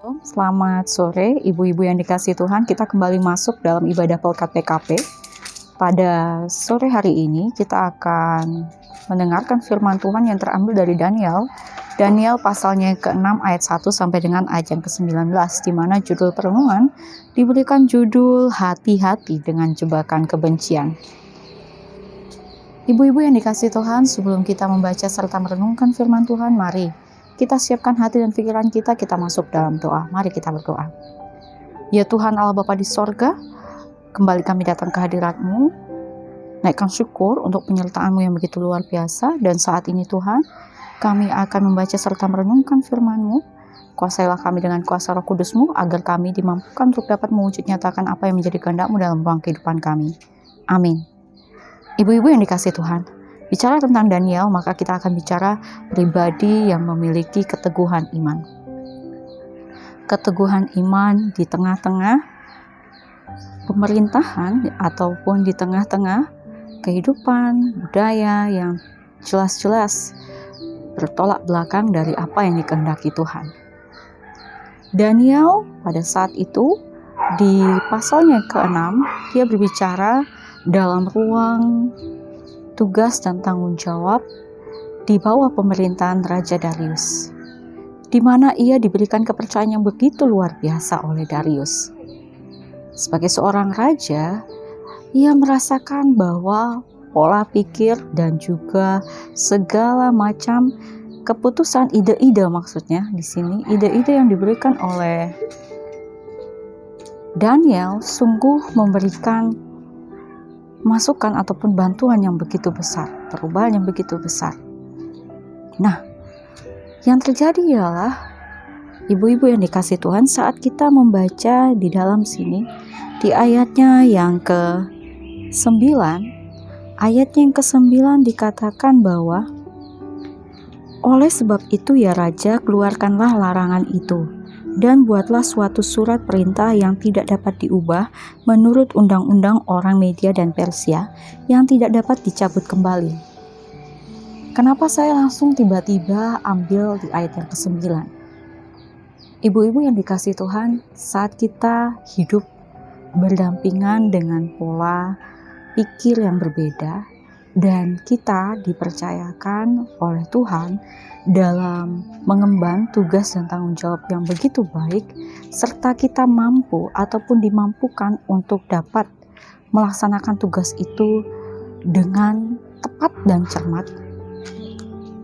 Selamat sore, ibu-ibu yang dikasihi Tuhan. Kita kembali masuk dalam ibadah Pelkat PKP. Pada sore hari ini kita akan mendengarkan firman Tuhan yang terambil dari Daniel. Daniel pasalnya ke-6 ayat 1 sampai dengan ayat yang ke-19, di mana judul perenungan diberikan judul hati-hati dengan jebakan kebencian. Ibu-ibu yang dikasihi Tuhan, sebelum kita membaca serta merenungkan firman Tuhan, mari kita siapkan hati dan pikiran kita masuk dalam doa. Mari kita berdoa. Ya Tuhan Allah Bapa di sorga, kembali kami datang ke hadirat-Mu, naikkan syukur untuk penyertaan-Mu yang begitu luar biasa. Dan saat ini Tuhan, kami akan membaca serta merenungkan firman-Mu. Kuasailah kami dengan kuasa Roh Kudus-Mu, agar kami dimampukan untuk dapat mewujud nyatakan apa yang menjadi kehendak-Mu dalam ruang kehidupan kami. Amin. Ibu-ibu yang dikasihi Tuhan, bicara tentang Daniel, maka kita akan bicara pribadi yang memiliki keteguhan iman. Keteguhan iman di tengah-tengah pemerintahan ataupun di tengah-tengah kehidupan budaya yang jelas-jelas bertolak belakang dari apa yang dikehendaki Tuhan. Daniel pada saat itu di pasalnya ke-6, dia berbicara dalam ruang tugas dan tanggung jawab di bawah pemerintahan Raja Darius, di mana ia diberikan kepercayaan yang begitu luar biasa oleh Darius. Sebagai seorang raja, ia merasakan bahwa pola pikir dan juga segala macam keputusan, ide-ide maksudnya di sini, ide-ide yang diberikan oleh Daniel sungguh memberikan masukan ataupun bantuan yang begitu besar, perubahan yang begitu besar. Nah, yang terjadi ialah ibu-ibu yang dikasihi Tuhan, saat kita membaca di dalam sini, di ayatnya yang ke-9, dikatakan bahwa oleh sebab itu ya Raja, keluarkanlah larangan itu, dan buatlah suatu surat perintah yang tidak dapat diubah menurut undang-undang orang Media dan Persia yang tidak dapat dicabut kembali. Kenapa saya langsung tiba-tiba ambil di ayat yang ke-9? Ibu-ibu yang dikasihi Tuhan, saat kita hidup berdampingan dengan pola pikir yang berbeda dan kita dipercayakan oleh Tuhan dalam mengemban tugas dan tanggung jawab yang begitu baik, serta kita mampu ataupun dimampukan untuk dapat melaksanakan tugas itu dengan tepat dan cermat,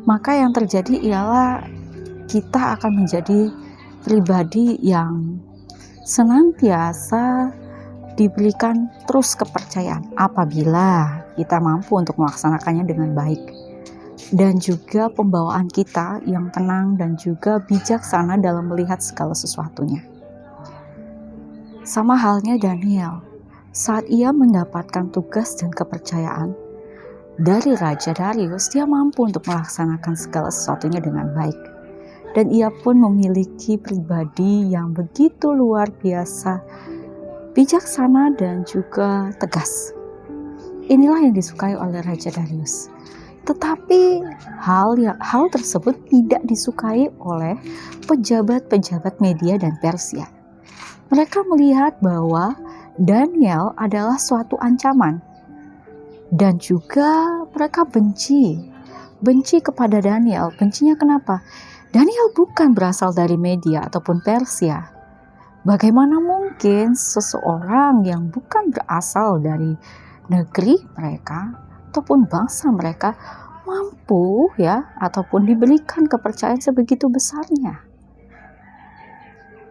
maka yang terjadi ialah kita akan menjadi pribadi yang senantiasa diberikan terus kepercayaan apabila kita mampu untuk melaksanakannya dengan baik. Dan juga pembawaan kita yang tenang dan juga bijaksana dalam melihat segala sesuatunya. Sama halnya Daniel, saat ia mendapatkan tugas dan kepercayaan dari Raja Darius, dia mampu untuk melaksanakan segala sesuatunya dengan baik. Dan ia pun memiliki pribadi yang begitu luar biasa, bijaksana dan juga tegas. Inilah yang disukai oleh Raja Darius. Tetapi hal tersebut tidak disukai oleh pejabat-pejabat Media dan Persia. Mereka melihat bahwa Daniel adalah suatu ancaman. Dan juga mereka benci kepada Daniel. Bencinya kenapa? Daniel bukan berasal dari Media ataupun Persia. Bagaimana mungkin seseorang yang bukan berasal dari negeri mereka ataupun bangsa mereka mampu ataupun diberikan kepercayaan sebegitu besarnya.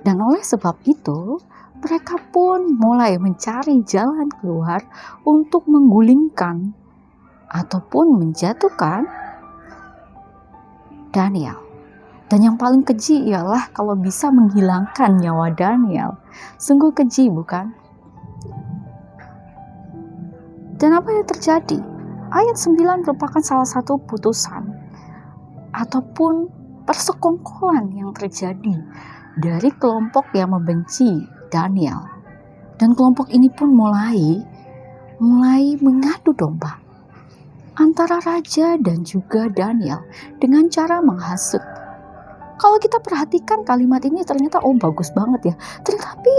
Dan oleh sebab itu mereka pun mulai mencari jalan keluar untuk menggulingkan ataupun menjatuhkan Daniel. Dan yang paling keji ialah kalau bisa menghilangkan nyawa Daniel. Sungguh keji, bukan? Dan apa yang terjadi? Ayat 9 merupakan salah satu putusan ataupun persekongkolan yang terjadi dari kelompok yang membenci Daniel. Dan kelompok ini pun mulai mengadu domba antara raja dan juga Daniel dengan cara menghasut. Kalau kita perhatikan kalimat ini ternyata bagus banget ya. Tetapi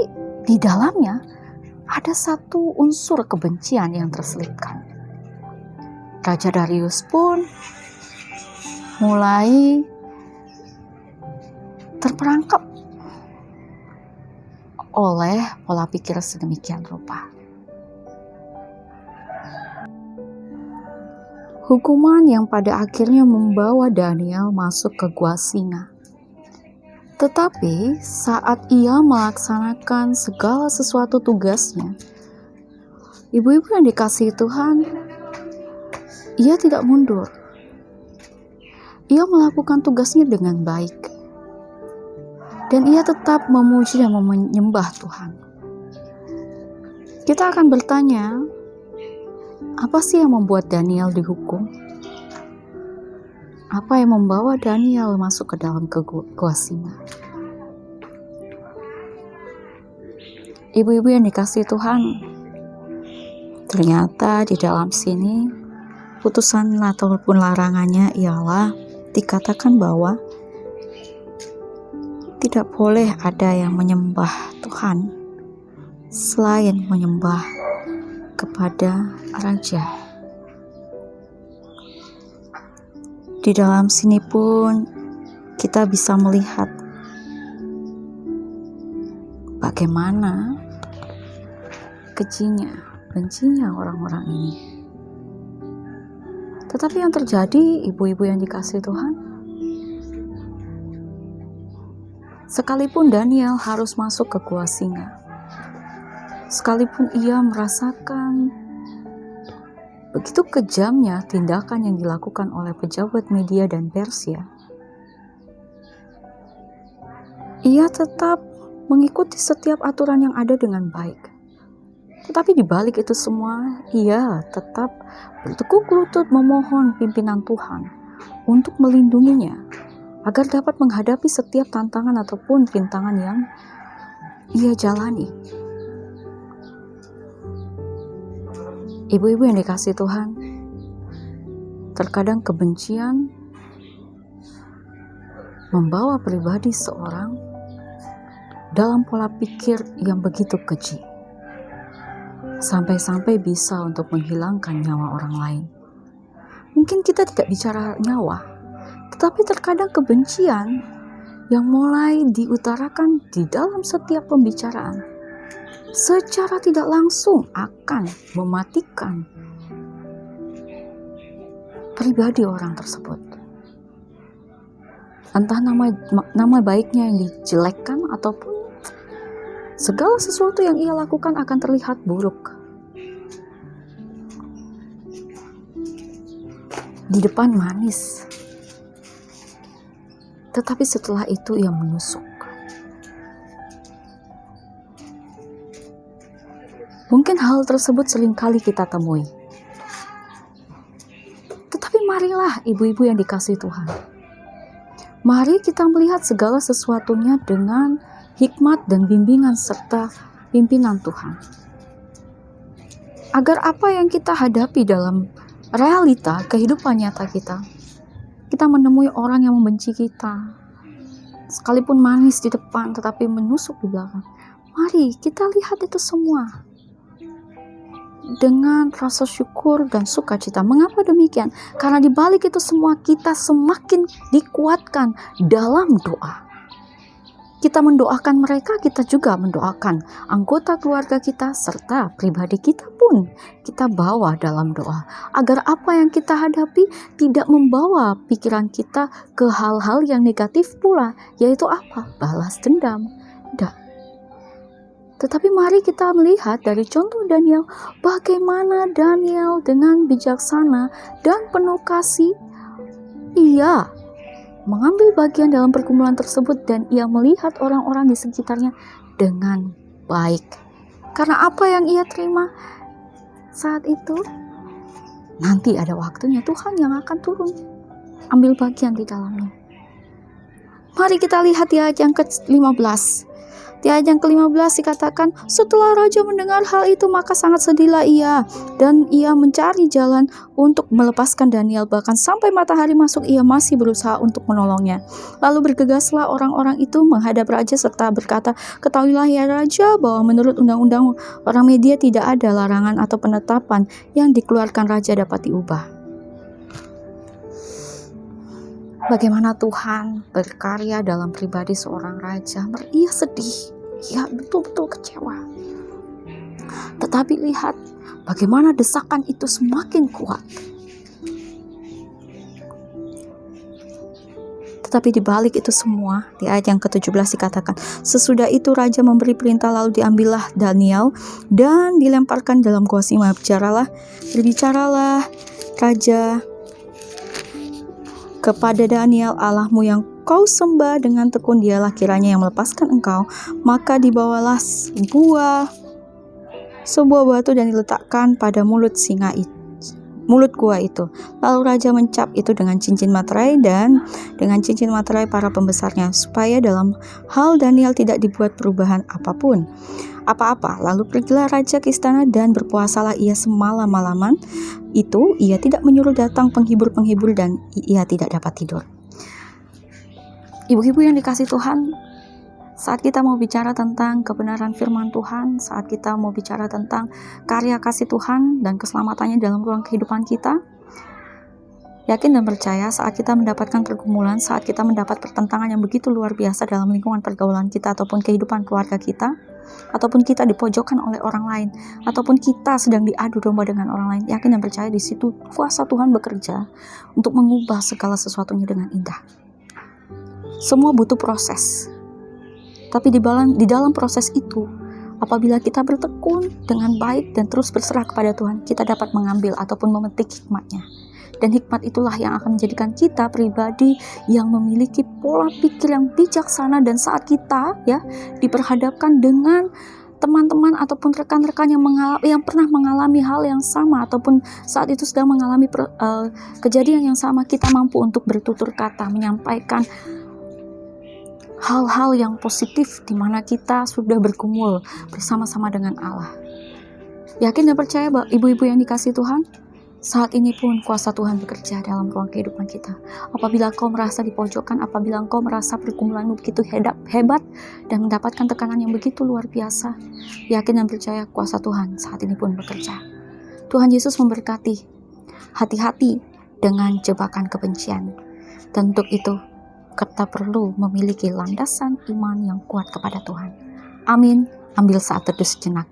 di dalamnya ada satu unsur kebencian yang terselipkan. Raja Darius pun mulai terperangkap oleh pola pikir sedemikian rupa. Hukuman yang pada akhirnya membawa Daniel masuk ke gua singa. Tetapi saat ia melaksanakan segala sesuatu tugasnya, ibu-ibu yang dikasihi Tuhan, ia tidak mundur. Ia melakukan tugasnya dengan baik. Dan ia tetap memuji dan menyembah Tuhan. Kita akan bertanya, apa sih yang membuat Daniel dihukum? Apa yang membawa Daniel masuk ke dalam gua singa? Ibu-ibu yang dikasihi Tuhan, ternyata di dalam sini putusan ataupun larangannya ialah dikatakan bahwa tidak boleh ada yang menyembah Tuhan selain menyembah kepada raja. Di dalam sini pun kita bisa melihat bagaimana kejinya, bencinya orang-orang ini. Tetapi yang terjadi, ibu-ibu yang dikasihi Tuhan, sekalipun Daniel harus masuk ke gua singa, sekalipun ia merasakan begitu kejamnya tindakan yang dilakukan oleh pejabat media dan Persia, ia tetap mengikuti setiap aturan yang ada dengan baik. Tetapi di balik itu semua, ia tetap bertekuk lutut memohon pimpinan Tuhan untuk melindunginya, agar dapat menghadapi setiap tantangan ataupun rintangan yang ia jalani. Ibu-ibu yang dikasihi Tuhan, terkadang kebencian membawa pribadi seorang dalam pola pikir yang begitu keji, sampai-sampai bisa untuk menghilangkan nyawa orang lain. Mungkin kita tidak bicara nyawa, tetapi terkadang kebencian yang mulai diutarakan di dalam setiap pembicaraan secara tidak langsung akan mematikan pribadi orang tersebut. Entah nama baiknya yang dijelekkan ataupun segala sesuatu yang ia lakukan akan terlihat buruk. Di depan manis, tetapi setelah itu ia menusuk. Mungkin hal tersebut seringkali kita temui. Tetapi marilah ibu-ibu yang dikasihi Tuhan, mari kita melihat segala sesuatunya dengan hikmat dan bimbingan serta pimpinan Tuhan. Agar apa yang kita hadapi dalam realita kehidupan nyata kita menemui orang yang membenci kita, sekalipun manis di depan tetapi menusuk di belakang. Mari kita lihat itu semua dengan rasa syukur dan sukacita. Mengapa demikian? Karena di balik itu semua kita semakin dikuatkan dalam doa. Kita mendoakan mereka, kita juga mendoakan anggota keluarga kita serta pribadi kita pun kita bawa dalam doa. Agar apa yang kita hadapi tidak membawa pikiran kita ke hal-hal yang negatif pula, yaitu apa? Balas dendam. Tetapi mari kita melihat dari contoh Daniel, bagaimana Daniel dengan bijaksana dan penuh kasih, ia mengambil bagian dalam pergumulan tersebut dan ia melihat orang-orang di sekitarnya dengan baik. Karena apa yang ia terima saat itu, nanti ada waktunya Tuhan yang akan turun, ambil bagian di dalamnya. Mari kita lihat di ayat yang ke-15. Di ayat yang ke-15 dikatakan, setelah raja mendengar hal itu maka sangat sedihlah ia, dan ia mencari jalan untuk melepaskan Daniel. Bahkan sampai matahari masuk ia masih berusaha untuk menolongnya. Lalu bergegaslah orang-orang itu menghadap raja serta berkata, ketahuilah ya raja bahwa menurut undang-undang orang Media tidak ada larangan atau penetapan yang dikeluarkan raja dapat diubah. Bagaimana Tuhan berkarya dalam pribadi seorang raja. Ia sedih, ia betul-betul kecewa. Tetapi lihat bagaimana desakan itu semakin kuat. Tetapi di balik itu semua, di ayat yang ke-17 dikatakan, sesudah itu raja memberi perintah lalu diambillah Daniel dan dilemparkan dalam gua singa. Berbicaralah raja kepada Daniel, Allahmu yang kau sembah dengan tekun dialah kiranya yang melepaskan engkau. Maka dibawalah sebuah batu dan diletakkan pada mulut gua itu. Lalu raja mencap itu dengan cincin materai dan dengan cincin materai para pembesarnya, supaya dalam hal Daniel tidak dibuat perubahan apapun. Lalu pergilah raja ke istana dan berpuasalah ia semalam-malaman. Itu ia tidak menyuruh datang penghibur-penghibur dan ia tidak dapat tidur. Ibu-ibu yang dikasih Tuhan, saat kita mau bicara tentang kebenaran firman Tuhan, saat kita mau bicara tentang karya kasih Tuhan dan keselamatannya dalam ruang kehidupan kita, yakin dan percaya saat kita mendapatkan pergumulan, saat kita mendapat pertentangan yang begitu luar biasa dalam lingkungan pergaulan kita ataupun kehidupan keluarga kita, ataupun kita dipojokkan oleh orang lain, ataupun kita sedang diadu domba dengan orang lain, yakin dan percaya di situ kuasa Tuhan bekerja untuk mengubah segala sesuatunya dengan indah. Semua butuh proses. Tapi di dalam proses itu, apabila kita bertekun dengan baik dan terus berserah kepada Tuhan, kita dapat mengambil ataupun memetik hikmatnya. Dan hikmat itulah yang akan menjadikan kita pribadi yang memiliki pola pikir yang bijaksana. Dan saat kita diperhadapkan dengan teman-teman ataupun rekan-rekan yang pernah mengalami hal yang sama, ataupun saat itu sedang mengalami kejadian yang sama, kita mampu untuk bertutur kata, menyampaikan hal-hal yang positif di mana kita sudah bergumul bersama-sama dengan Allah. Yakin dan percaya bahwa ibu-ibu yang dikasih Tuhan, saat ini pun kuasa Tuhan bekerja dalam ruang kehidupan kita. Apabila kau merasa dipojokkan, apabila kau merasa pergumulanmu begitu hebat dan mendapatkan tekanan yang begitu luar biasa, yakin dan percaya kuasa Tuhan saat ini pun bekerja. Tuhan Yesus memberkati. Hati-hati dengan jebakan kebencian. Dan untuk itu, kita perlu memiliki landasan iman yang kuat kepada Tuhan. Amin. Ambil saat teduh sejenak.